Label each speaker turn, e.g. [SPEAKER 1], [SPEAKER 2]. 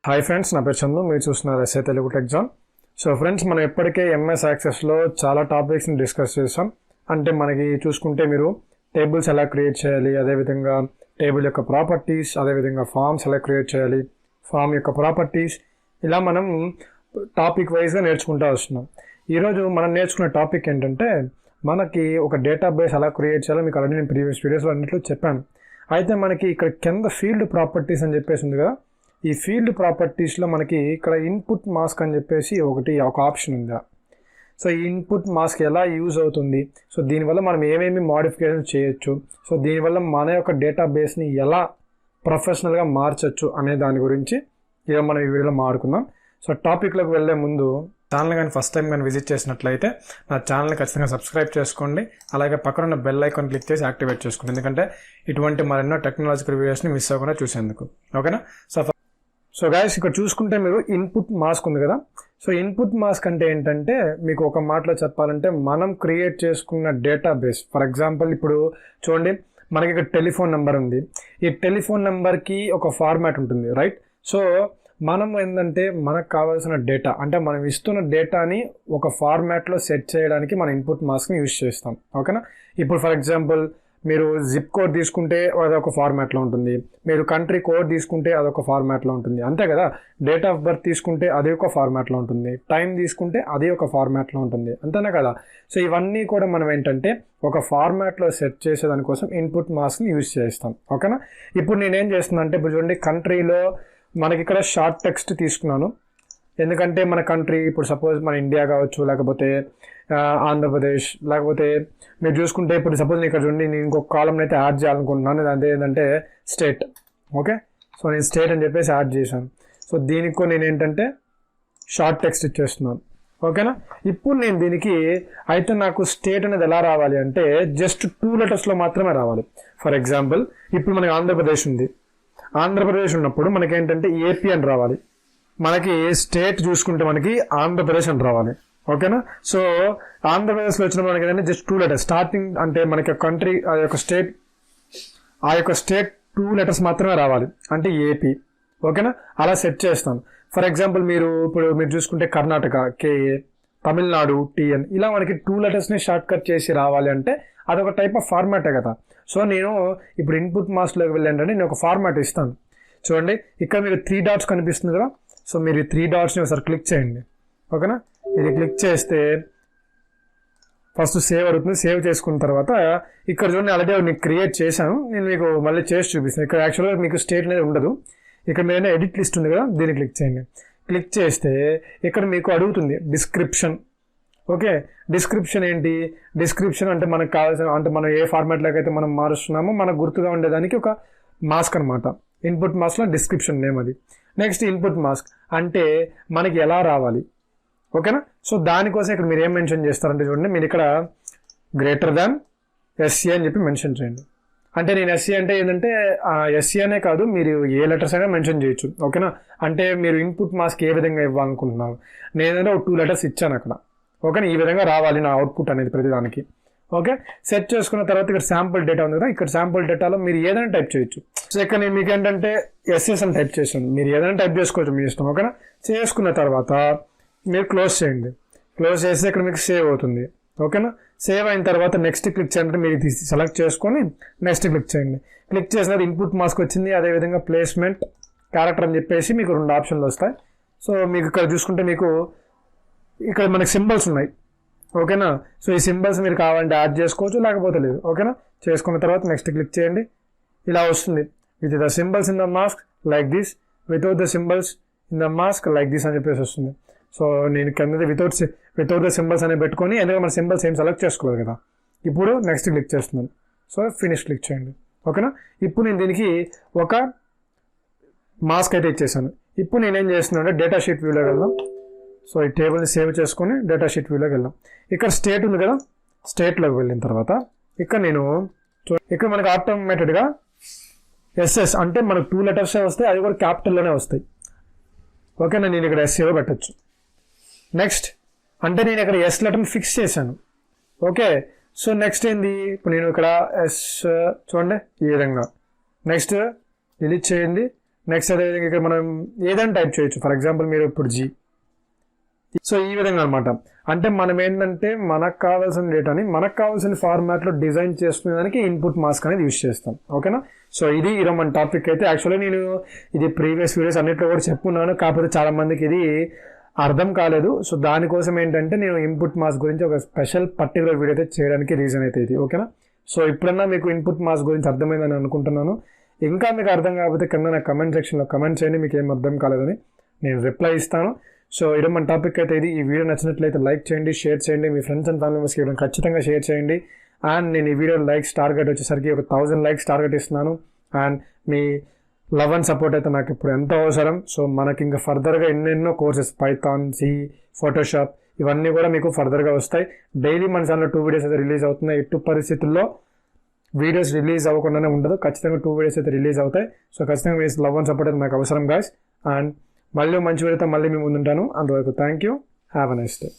[SPEAKER 1] Hi friends, నా పేరు చందు. మీరు చూస్తున్నారు ఎస్ఏ తెలుగు టెక్ జాన్. సో ఫ్రెండ్స్, మనం ఇప్పటికే ఎంఎస్ యాక్సెస్లో చాలా టాపిక్స్ని డిస్కస్ చేసాం. అంటే మనకి చూసుకుంటే మీరు టేబుల్స్ ఎలా క్రియేట్ చేయాలి, అదేవిధంగా టేబుల్ యొక్క ప్రాపర్టీస్, అదేవిధంగా ఫామ్స్ ఎలా క్రియేట్ చేయాలి, ఫామ్ యొక్క ప్రాపర్టీస్, ఇలా మనం టాపిక్ వైజ్గా నేర్చుకుంటూ వస్తున్నాం. ఈరోజు మనం నేర్చుకునే టాపిక్ ఏంటంటే మనకి ఒక డేటాబేస్ ఎలా క్రియేట్ చేయాలో మీకు ఆల్రెడీ నేను ప్రీవియస్ వీడియోస్లో అన్నింటిలో చెప్పాను. అయితే మనకి ఇక్కడ కింద ఫీల్డ్ ప్రాపర్టీస్ అని చెప్పేసి ఉంది కదా, ఈ ఫీల్డ్ ప్రాపర్టీస్లో మనకి ఇక్కడ ఇన్పుట్ మాస్క్ అని చెప్పేసి ఒక ఆప్షన్ ఉంది. సో ఈ ఇన్పుట్ మాస్క్ ఎలా యూజ్ అవుతుంది, సో దీనివల్ల మనం ఏమేమి మోడిఫికేషన్ చేయొచ్చు, సో దీనివల్ల మన యొక్క డేటాబేస్ని ఎలా ప్రొఫెషనల్గా మార్చచ్చు అనే దాని గురించి ఇక మనం ఈ వీడియోలో మాట్లాడుకుందాం. సో టాపిక్లోకి వెళ్ళే ముందు ఛానల్ కానీ ఫస్ట్ టైం కానీ విజిట్ చేసినట్లయితే నా ఛానల్ని ఖచ్చితంగా సబ్స్క్రైబ్ చేసుకోండి. అలాగే పక్కన ఉన్న బెల్ ఐకాన్ క్లిక్ చేసి యాక్టివేట్ చేసుకోండి, ఎందుకంటే ఇటువంటి మరెన్నో టెక్నాలజికల్ వీడియోస్ని మిస్ అవ్వకుండా చూసేందుకు. ఓకేనా? సో గైస్, ఇక్కడ చూసుకుంటే మీరు ఇన్పుట్ మాస్క్ ఉంది కదా. సో ఇన్పుట్ మాస్క్ అంటే ఏంటంటే మీకు ఒక మాటలో చెప్పాలంటే మనం క్రియేట్ చేసుకున్న డేటాబేస్. ఫర్ ఎగ్జాంపుల్ ఇప్పుడు చూడండి, మనకి ఇక్కడ టెలిఫోన్ నెంబర్ ఉంది. ఈ టెలిఫోన్ నెంబర్కి ఒక ఫార్మాట్ ఉంటుంది, రైట్? సో మనం ఏంటంటే మనకు కావాల్సిన డేటా, అంటే మనం ఇస్తున్న డేటాని ఒక ఫార్మాట్లో సెట్ చేయడానికి మన ఇన్పుట్ మాస్క్ని యూజ్ చేస్తాం. ఓకేనా? ఇప్పుడు ఫర్ ఎగ్జాంపుల్ మీరు జిప్ కోడ్ తీసుకుంటే అదొక ఫార్మాట్లో ఉంటుంది, మీరు కంట్రీ కోడ్ తీసుకుంటే అదొక ఫార్మాట్లో ఉంటుంది, అంతే కదా. డేట్ ఆఫ్ బర్త్ తీసుకుంటే అది ఒక ఫార్మాట్లో ఉంటుంది, టైం తీసుకుంటే అది ఒక ఫార్మాట్లో ఉంటుంది, అంతేనా కదా. సో ఇవన్నీ కూడా మనం ఏంటంటే ఒక ఫార్మాట్లో సెట్ చేసేదానికోసం ఇన్పుట్ మాస్క్ని యూజ్ చేస్తాం. ఓకేనా? ఇప్పుడు నేనేం చేస్తున్నాను అంటే, ఇప్పుడు చూడండి, కంట్రీలో మనకి ఇక్కడ షార్ట్ టెక్స్ట్ తీసుకున్నాను. ఎందుకంటే మన కంట్రీ ఇప్పుడు సపోజ్ మన ఇండియా కావచ్చు, లేకపోతే ఆంధ్రప్రదేశ్, లేకపోతే మీరు చూసుకుంటే ఇప్పుడు సపోజ్ నేను ఇక్కడ చూడండి, నేను ఇంకొక కాలం అయితే యాడ్ చేయాలనుకుంటున్నాను. అదే ఏంటంటే స్టేట్. ఓకే, సో నేను స్టేట్ అని చెప్పేసి యాడ్ చేశాను. సో దీనికి నేను ఏంటంటే షార్ట్ టెక్స్ట్ ఇచ్చేస్తున్నాను. ఓకేనా? ఇప్పుడు నేను దీనికి అయితే నాకు స్టేట్ అనేది ఎలా రావాలి అంటే జస్ట్ 2 లెటర్స్లో మాత్రమే రావాలి. ఫర్ ఎగ్జాంపుల్ ఇప్పుడు మనకి ఆంధ్రప్రదేశ్ ఉంది. ఆంధ్రప్రదేశ్ ఉన్నప్పుడు మనకేంటంటే ఏపీ అని రావాలి. మనకి స్టేట్ చూసుకుంటే మనకి ఆంధ్రప్రదేశ్ అని రావాలి. ఓకేనా? సో ఆంధ్రప్రదేశ్లో వచ్చిన మనకి ఏంటంటే జస్ట్ 2 లెటర్స్ స్టార్టింగ్, అంటే మనకి కంట్రీ ఆ యొక్క స్టేట్ 2 లెటర్స్ మాత్రమే రావాలి, అంటే ఏపీ. ఓకేనా? అలా సెట్ చేస్తాను. ఫర్ ఎగ్జాంపుల్ మీరు చూసుకుంటే కర్ణాటక కేఏ, తమిళనాడు టిఎన్, ఇలా మనకి 2 లెటర్స్ని షార్ట్ కట్ చేసి రావాలి అంటే అదొక టైప్ ఆఫ్ ఫార్మాటే కదా. సో నేను ఇప్పుడు ఇన్పుట్ మాస్క్లోకి వెళ్ళండి, నేను ఒక ఫార్మాట్ ఇస్తాను. చూడండి, ఇక్కడ మీరు 3 డాట్స్ కనిపిస్తుంది కదా. సో మీరు ఈ 3 డాట్స్ని ఒకసారి క్లిక్ చేయండి. ఓకేనా? ఇది క్లిక్ చేస్తే ఫస్ట్ సేవ్ అడుగుతుంది. సేవ్ చేసుకున్న తర్వాత ఇక్కడ చూడండి, ఆల్రెడీ నేను క్రియేట్ చేశాను. నేను మీకు మళ్ళీ చేసి చూపిస్తాను. ఇక్కడ యాక్చువల్గా మీకు స్టేట్ అనేది ఉండదు. ఇక్కడ మీరు ఎడిట్ లిస్ట్ ఉంది కదా, దీన్ని క్లిక్ చేయండి. క్లిక్ చేస్తే ఇక్కడ మీకు అడుగుతుంది డిస్క్రిప్షన్. ఓకే, డిస్క్రిప్షన్ ఏంటి? డిస్క్రిప్షన్ అంటే మనకు కావాల్సిన, అంటే మనం ఏ ఫార్మాట్లోకి అయితే మనం మారుస్తున్నామో మనకు గుర్తుగా ఉండేదానికి ఒక మాస్క్ అనమాట. ఇన్పుట్ మాస్క్లో డిస్క్రిప్షన్ నేమ్ అది. నెక్స్ట్ ఇన్పుట్ మాస్క్ అంటే మనకి ఎలా రావాలి. ఓకేనా? సో దానికోసం ఇక్కడ మీరు ఏం మెన్షన్ చేస్తారంటే చూడండి, మీరు ఇక్కడ గ్రేటర్ దాన్ ఎస్సీ అని చెప్పి మెన్షన్ చేయండి. అంటే నేను ఎస్సీ అంటే ఏంటంటే ఎస్సీ అనే కాదు, మీరు ఏ లెటర్స్ అయినా మెన్షన్ చేయొచ్చు. ఓకేనా? అంటే మీరు ఇన్పుట్ మాస్క్ ఏ విధంగా ఇవ్వాలనుకుంటున్నారు. నేను ఏంటంటే ఒక 2 లెటర్స్ ఇచ్చాను అక్కడ. ఓకేనా? ఈ విధంగా రావాలి నా అవుట్పుట్ అనేది ప్రతిదానికి. ఓకే, సెట్ చేసుకున్న తర్వాత ఇక్కడ శాంపుల్ డేటా ఉంది కదా, ఇక్కడ శాంపుల్ డేటాలో మీరు ఏదైనా టైప్ చేయొచ్చు. సో ఇక్కడ నేను మీకు ఏంటంటే ఎస్ఎస్ అని టైప్ చేశాను. మీరు ఏదైనా టైప్ చేసుకోవచ్చు, మీ ఇష్టం. ఓకేనా? చేసుకున్న తర్వాత మీరు క్లోజ్ చేయండి. క్లోజ్ చేస్తే ఇక్కడ మీకు సేవ్ అవుతుంది. ఓకేనా? సేవ్ అయిన తర్వాత నెక్స్ట్ క్లిక్ చేయండి. మీరు ఇది సెలెక్ట్ చేసుకొని నెక్స్ట్ క్లిక్ చేయండి. క్లిక్ చేసిన ఇన్పుట్ మాస్క్ వచ్చింది. అదేవిధంగా ప్లేస్మెంట్ క్యారెక్టర్ అని చెప్పేసి మీకు 2 ఆప్షన్లు వస్తాయి. సో మీకు ఇక్కడ చూసుకుంటే మీకు ఇక్కడ మనకి సింబల్స్ ఉన్నాయి. ఓకేనా? సో ఈ సింబల్స్ మీరు కావాలంటే యాడ్ చేసుకోవచ్చు, లేకపోతే లేదు. ఓకేనా? చేసుకున్న తర్వాత నెక్స్ట్ క్లిక్ చేయండి. ఇలా వస్తుంది, with the symbols in the mask like this, without the symbols in the mask like this అని చెప్పేసి వస్తుంది. సో నేను కింద వితౌట్ ద సింబల్స్ అనేది పెట్టుకొని, ఎందుకంటే మన సింబల్స్ ఏం సెలెక్ట్ చేసుకోలేదు కదా. ఇప్పుడు నెక్స్ట్ క్లిక్ చేస్తున్నాను. సో ఫినిష్ క్లిక్ చేయండి. ఓకేనా? ఇప్పుడు నేను దీనికి ఒక మాస్క్ అయితే ఇచ్చేసాను. ఇప్పుడు నేనేం చేస్తున్నాను అంటే డేటా షీట్ వ్యూలోకి వెళ్దాం. సో ఈ టేబుల్ని సేవ్ చేసుకొని డేటా షీట్ వ్యూలోకి వెళ్దాం. ఇక్కడ స్టేట్ ఉంది కదా, స్టేట్లోకి వెళ్ళిన తర్వాత ఇక్కడ ఇక్కడ మనకి ఆటోమేటెడ్గా ఎస్ఎస్ అంటే మనకు 2 లెటర్సే వస్తాయి, అది కూడా క్యాపిటల్లోనే వస్తాయి. ఓకేనా? నేను ఇక్కడ ఎస్ఏ పెట్టచ్చు. నెక్స్ట్ అంటే నేను ఇక్కడ ఎస్ లెటర్ని ఫిక్స్ చేశాను. ఓకే, సో నెక్స్ట్ ఏంది, ఇప్పుడు నేను ఇక్కడ ఎస్ చూడండి ఈ విధంగా. నెక్స్ట్ డిలీట్ చేయండి. నెక్స్ట్ అదేవిధంగా ఇక్కడ మనం ఏదైనా టైప్ చేయొచ్చు. ఫర్ ఎగ్జాంపుల్ మీరు ఇప్పుడు జీ. సో ఈ విధంగా అనమాట. అంటే మనం ఏంటంటే మనకు కావాల్సిన డేటాని మనకు కావాల్సిన ఫార్మాట్లో డిజైన్ చేసుకునే దానికి ఇన్పుట్ మాస్క్ అనేది యూస్ చేస్తాం. ఓకేనా. సో ఇది ఈరోజు మన టాపిక్ అయితే. యాక్చువల్లీ నేను ఇది ప్రీవియస్ వీడియోస్ అన్నింటిలో కూడా చెప్పుకున్నాను, కాకపోతే చాలా మందికి ఇది అర్థం కాలేదు. సో దానికోసం ఏంటంటే నేను ఇన్పుట్ మాస్క్ గురించి ఒక స్పెషల్ పర్టికులర్ వీడియో అయితే చేయడానికి రీజన్ అయితే ఇది. ఓకేనా. సో ఇప్పుడన్నా మీకు ఇన్పుట్ మాస్క్ గురించి అర్థమైందని అనుకుంటున్నాను. ఇంకా మీకు అర్థం కాకపోతే కింద నా కమెంట్ సెక్షన్లో కమెంట్ చేయండి, మీకు ఏం అర్థం కాలేదని నేను రిప్లై ఇస్తాను. సో ఈరోజు మన టాపిక్ అయితే ఇది. ఈ వీడియో నచ్చినట్లయితే లైక్ చేయండి, షేర్ చేయండి, మీ ఫ్రెండ్స్ అండ్ ఫ్యామిలీ మెంబర్స్కి ఇవ్వడం ఖచ్చితంగా షేర్ చేయండి. అండ్ నేను ఈ వీడియో లైక్స్ టార్గెట్ వచ్చేసరికి ఒక 1000 లైక్స్ టార్గెట్ ఇస్తున్నాను. And me love and support అయితే నాకు ఇప్పుడు ఎంతో అవసరం. సో మనకి ఇంకా ఫర్దర్గా ఎన్నెన్నో కోర్సెస్ పైథాన్, సి, ఫోటోషాప్ ఇవన్నీ కూడా మీకు ఫర్దర్గా వస్తాయి. డైలీ మన ఛానల్లో 2 వీడియోస్ అయితే రిలీజ్ అవుతున్నాయి. ఎట్టి పరిస్థితుల్లో వీడియోస్ రిలీజ్ అవ్వకుండానే ఉండదు, ఖచ్చితంగా 2 వీడియోస్ అయితే రిలీజ్ అవుతాయి. సో ఖచ్చితంగా మీ లవ్ అండ్ సపోర్ట్ అయితే నాకు అవసరం గాయ్స్. అండ్ మళ్ళీ మంచి వీడియోతో మళ్ళీ మీ ముందుంటాను. అంతవరకు thank you. Have a nice day.